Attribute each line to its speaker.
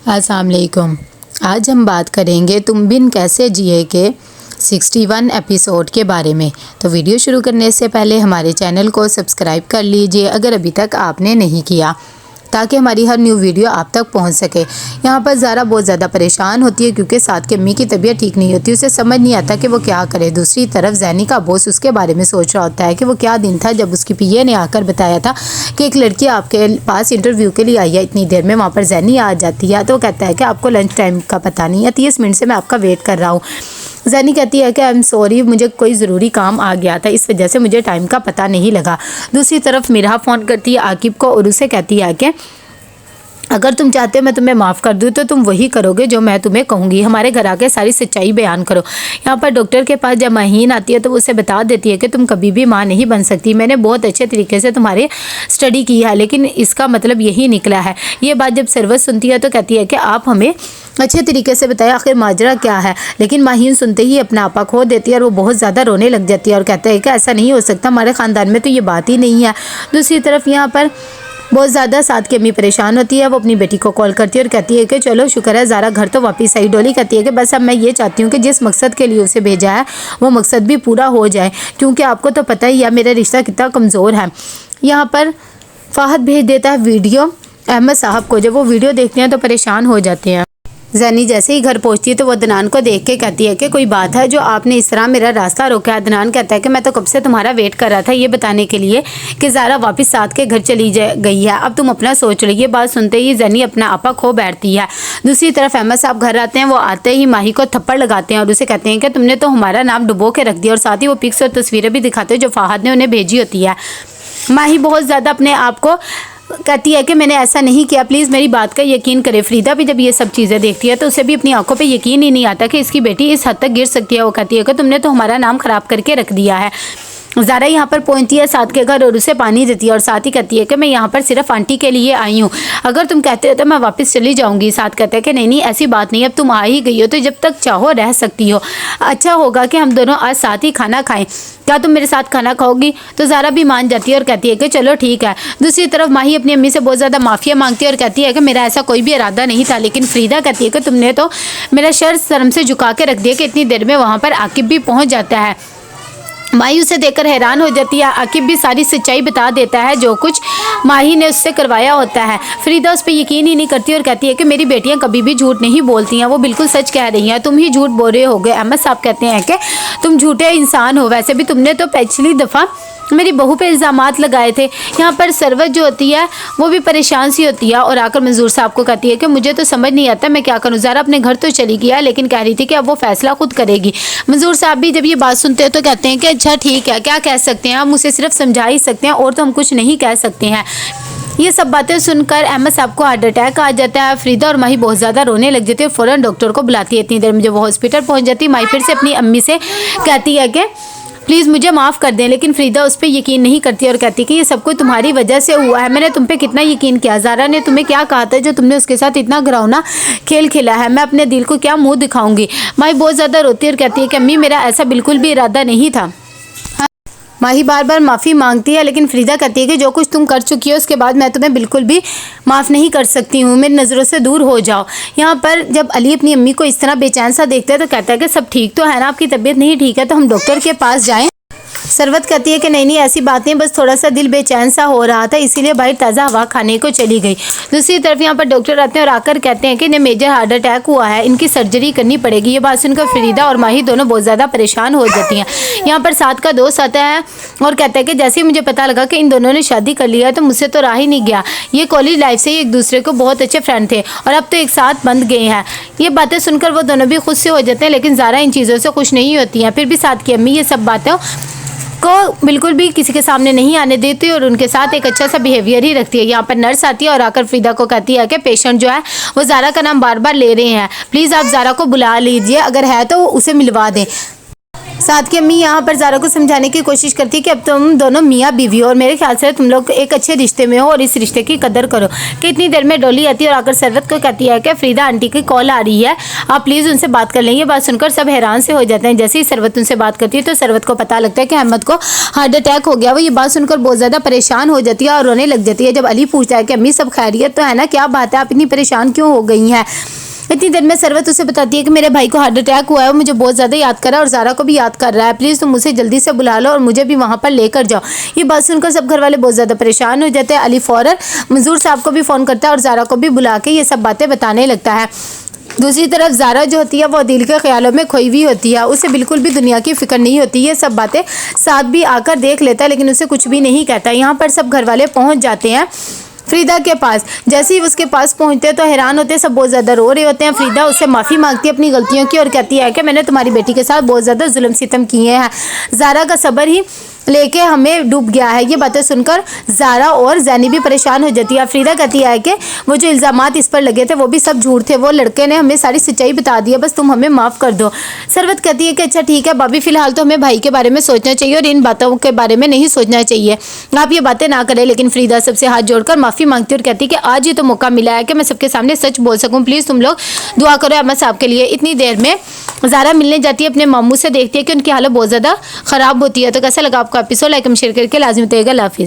Speaker 1: अस्सलाम वालेकुम। आज हम बात करेंगे तुम बिन कैसे जिए के 61 एपिसोड के बारे में। तो वीडियो शुरू करने से पहले हमारे चैनल को सब्सक्राइब कर लीजिए अगर अभी तक आपने नहीं किया, ताकि हमारी हर न्यू वीडियो आप तक पहुंच सके। यहाँ पर ज़ारा बहुत ज़्यादा परेशान होती है क्योंकि साथ की अम्मी की तबीयत ठीक नहीं होती, उसे समझ नहीं आता कि वो क्या करे। दूसरी तरफ ज़ैनी का बॉस उसके बारे में सोच रहा होता है कि वो क्या दिन था जब उसकी पीए ने आकर बताया था कि एक लड़की आपके पास इंटरव्यू के लिए आई है। इतनी देर में वहाँ पर ज़ैनी आ जाती है तो वो कहता है कि आपको लंच टाइम का पता नहीं है, 30 मिनट से मैं आपका वेट कर रहा हूँ। ज़ैनी कहती है कि आई एम सॉरी, मुझे कोई ज़रूरी काम आ गया था, इस वजह से मुझे टाइम का पता नहीं लगा। दूसरी तरफ मिराह फ़ोन करती है आकिब को और उसे कहती है कि अगर तुम चाहते हो मैं तुम्हें माफ़ कर दूँ तो तुम वही करोगे जो मैं तुम्हें कहूँगी, हमारे घर आके सारी सच्चाई बयान करो। यहाँ पर डॉक्टर के पास जब माहीन आती है तो उसे बता देती है कि तुम कभी भी माँ नहीं बन सकती, मैंने बहुत अच्छे तरीके से तुम्हारी स्टडी की है, लेकिन इसका मतलब यही निकला है। ये बात जब सरवत सुनती है तो कहती है कि आप हमें अच्छे तरीके से बताया आखिर माजरा क्या है। लेकिन माहीन सुनते ही अपना आपा खो देती है और वो बहुत ज़्यादा रोने लग जाती है और कहते हैं कि ऐसा नहीं हो सकता, हमारे ख़ानदान में तो ये बात ही नहीं है। दूसरी तरफ यहाँ पर बहुत ज़्यादा साथ की अम्मी परेशान होती है। वो अपनी बेटी को कॉल करती है और कहती है कि चलो शुक्र है ज़ारा घर तो वापस आई। डॉली कहती है कि बस अब मैं ये चाहती हूँ कि जिस मकसद के लिए उसे भेजा है वो मकसद भी पूरा हो जाए, क्योंकि आपको तो पता ही है मेरा रिश्ता कितना कमज़ोर है। यहाँ पर फ़ाहद भेज देता है वीडियो अहमद साहब को। जब वो वीडियो देखते हैं तो परेशान हो जाते हैं। ज़ैनी जैसे ही घर पहुंचती है तो वो अदनान को देख के कहती है कि कोई बात है जो आपने इस तरह मेरा रास्ता रोका है। अदनान कहता है कि मैं तो कब से तुम्हारा वेट कर रहा था ये बताने के लिए कि ज़ारा वापस साथ के घर चली गई है, अब तुम अपना सोच लो। ये बात सुनते ही ज़ैनी अपना आपा खो बैठती है। दूसरी तरफ अहमद साहब घर आते हैं। वो आते ही माही को थप्पड़ लगाते हैं और उसे कहते हैं कि तुमने तो हमारा नाम डुबो के रख दिया, और साथ ही वो पिक्स और तस्वीरें भी दिखाते हैं जो फ़ाहद ने उन्हें भेजी होती है। माही बहुत ज़्यादा अपने आप को कहती है कि मैंने ऐसा नहीं किया, प्लीज़ मेरी बात का यकीन करें। फ़रीदा भी जब ये सब चीज़ें देखती है तो उसे भी अपनी आंखों पे यकीन ही नहीं आता कि इसकी बेटी इस हद तक गिर सकती है। वो कहती है कि तुमने तो हमारा नाम ख़राब करके रख दिया है। ज़ारा यहाँ पर पहुँचती है साथ के घर और उसे पानी देती है और साथ ही कहती है कि मैं यहाँ पर सिर्फ आंटी के लिए आई हूँ, अगर तुम कहते हो तो मैं वापस चली जाऊँगी। साथ कहते हैं कि नहीं ऐसी बात नहीं, अब तुम आ ही गई हो तो जब तक चाहो रह सकती हो। अच्छा होगा कि हम दोनों आज साथ ही खाना खाएं, क्या तुम मेरे साथ खाना खाओगी? तो ज़ारा भी मान जाती है और कहती है कि चलो ठीक है। दूसरी तरफ माही अपनी अम्मी से बहुत ज़्यादा माफ़िया मांगती है और कहती है कि मेरा ऐसा कोई भी इरादा नहीं था, लेकिन फ़रीदा कहती है कि तुमने तो मेरा शर शर्म से झुका के रख दिया कि इतनी देर में वहाँ पर आकिब भी पहुँच जाता है। माही उसे देखकर हैरान हो जाती है। आकिब भी सारी सच्चाई बता देता है जो कुछ माही ने उससे करवाया होता है। फ़रीदा उस पर यकीन ही नहीं करती और कहती है कि मेरी बेटियां कभी भी झूठ नहीं बोलती हैं, वो बिल्कुल सच कह रही हैं, तुम ही झूठ बोल रहे होगे। अहमद साहब कहते हैं कि तुम झूठे इंसान हो, वैसे भी तुमने तो पिछली दफ़ा मेरी बहू पे इल्ज़ामात लगाए थे। यहाँ पर सरवत जो होती है वो भी परेशान सी होती है और आकर मंजूर साहब को कहती है कि मुझे तो समझ नहीं आता मैं क्या करूँ। ज़ारा अपने घर तो चली गई है लेकिन कह रही थी कि अब वो फैसला खुद करेगी। मंजूर साहब भी जब ये बात सुनते हैं तो कहते हैं कि अच्छा ठीक है, क्या कह सकते हैं, हम उसे सिर्फ समझा ही सकते हैं और तो हम कुछ नहीं कह सकते हैं। ये सब बातें सुनकर अहमद साहब को हार्ट अटैक आ जाता है। फ़रीदा और माही बहुत ज़्यादा रोने लग जाती है और फ़ौरन डॉक्टर को बुलाती है। इतनी देर में जब वो हॉस्पिटल पहुँच जाती है माही फिर से अपनी अम्मी से कहती है कि प्लीज़ मुझे माफ़ कर दें, लेकिन फ़रीदा उस पर यकीन नहीं करती और कहती कि ये सब कुछ तुम्हारी वजह से हुआ है, मैंने तुम पे कितना यकीन किया। ज़ारा ने तुम्हें क्या कहा था जो तुमने उसके साथ इतना घिनौना खेल खेला है, मैं अपने दिल को क्या मुंह दिखाऊंगी। माही बहुत ज़्यादा रोती है और कहती है कि अम्मी मेरा ऐसा बिल्कुल भी इरादा नहीं था। माही बार बार माफ़ी मांगती है लेकिन फ़रीदा कहती है कि जो कुछ तुम कर चुकी हो उसके बाद मैं तुम्हें बिल्कुल भी माफ़ नहीं कर सकती हूँ, मेरी नज़रों से दूर हो जाओ। यहाँ पर जब अली अपनी अम्मी को इस तरह बेचैन सा देखता है तो कहता है कि सब ठीक तो है ना, आपकी तबीयत नहीं ठीक है तो हम डॉक्टर के पास जाएँ। सरवत कहती है कि नहीं ऐसी बात नहीं, बस थोड़ा सा दिल बेचैन सा हो रहा था इसीलिए बाहर ताज़ा हवा खाने को चली गई। दूसरी तरफ यहाँ पर डॉक्टर आते हैं और आकर कहते हैं कि इन्हें मेजर हार्ट अटैक हुआ है, इनकी सर्जरी करनी पड़ेगी। ये बात सुनकर फ़रीदा और माही दोनों बहुत ज़्यादा परेशान हो जाती हैं। यहाँ पर साथ का दोस्त आता है और कहता है कि जैसे ही मुझे पता लगा कि इन दोनों ने शादी कर लिया है तो मुझसे तो रहा ही नहीं गया, ये कॉलेज लाइफ से ही एक दूसरे को बहुत अच्छे फ्रेंड थे और अब तो एक साथ बंध गए हैं। ये बातें सुनकर वो दोनों भी खुश से हो जाते हैं लेकिन ज़ारा इन चीज़ों से खुश नहीं होती हैं। फिर भी साथ की अम्मी ये सब बातें को बिल्कुल भी किसी के सामने नहीं आने देती और उनके साथ एक अच्छा सा बिहेवियर ही रखती है। यहाँ पर नर्स आती है और आकर फ़रीदा को कहती है कि पेशेंट जो है वो ज़ारा का नाम बार बार ले रहे हैं, प्लीज़ आप ज़ारा को बुला लीजिए, अगर है तो उसे मिलवा दें। साथ की अम्मी यहाँ पर ज़ारा को समझाने की कोशिश करती है कि अब तुम दोनों मियाँ बीवी हो और मेरे ख्याल से तुम लोग एक अच्छे रिश्ते में हो और इस रिश्ते की कदर करो। कि इतनी देर में डोली आती है और आकर सरवत को कहती है कि फरीदा आंटी की कॉल आ रही है, आप प्लीज़ उनसे बात कर लें। ये बात सुनकर सब हैरान से हो जाते हैं। जैसे ही सरवत उनसे बात करती है तो सरवत को पता लगता है कि अहमद को हार्ट अटैक हो गया। वो ये बात सुनकर बहुत ज़्यादा परेशान हो जाती है और रोने लग जाती है। जब अली पूछता है कि अम्मी सब खैरियत तो है ना, क्या बात है, आप इतनी परेशान क्यों हो गई हैं। इतनी देर में सरवत उसे बताती है कि मेरे भाई को हार्ट अटैक हुआ है, वो मुझे बहुत ज़्यादा याद कर रहा है और ज़ारा को भी याद कर रहा है, प्लीज़ तुम उसे जल्दी से बुला लो और मुझे भी वहाँ पर लेकर जाओ। ये बात सुनकर सब घर वाले बहुत ज़्यादा परेशान हो जाते हैं। अली फ़ौरन मंजूर साहब को भी फ़ोन करता है और ज़ारा को भी बुला के ये सब बातें बताने लगता है। दूसरी तरफ ज़ारा जो होती है वो दिल के ख्यालों में खोई हुई होती है, उसे बिल्कुल भी दुनिया की फ़िक्र नहीं होती। ये सब बातें साथ भी आकर देख लेता है लेकिन उसे कुछ भी नहीं कहता। यहाँ पर सब घर वाले पहुँच जाते हैं फरीदा के पास। जैसे ही उसके पास पहुंचते हैं तो हैरान होते हैं, सब बहुत ज़्यादा रो रहे होते हैं। फरीदा उससे माफ़ी मांगती है अपनी गलतियों की और कहती है कि मैंने तुम्हारी बेटी के साथ बहुत ज़्यादा जुल्म सितम किए हैं, ज़ारा का सब्र ही लेके हमें डूब गया है। ये बातें सुनकर ज़ारा और ज़ैनी भी परेशान हो जाती है। फरीदा कहती है कि वो जो इल्ज़ामात इस पर लगे थे वो भी सब झूठ थे, वो लड़के ने हमें सारी सच्चाई बता दी है, बस तुम हमें माफ़ कर दो। सरवत कहती है कि अच्छा ठीक है भाभी, फ़िलहाल तो हमें भाई के बारे में सोचना चाहिए और इन बातों के बारे में नहीं सोचना चाहिए, आप ये बातें ना करें। लेकिन फरीदा सबसे हाथ जोड़कर माफ़ी मांगती है और कहती है कि आज ही तो मौका मिला है कि मैं सबके सामने सच बोल सकूँ, प्लीज़ तुम लोग दुआ करो अहमद साहब के लिए। इतनी देर में ज़ारा मिलने जाती है अपने मामू से, देखती है कि उनकी हालत बहुत ज़्यादा ख़राब होती है। तो कैसा लगा आपको एपिसोड, लाइक शेयर करके लाजमी बताइएगा। अल्लाह हाफिज़।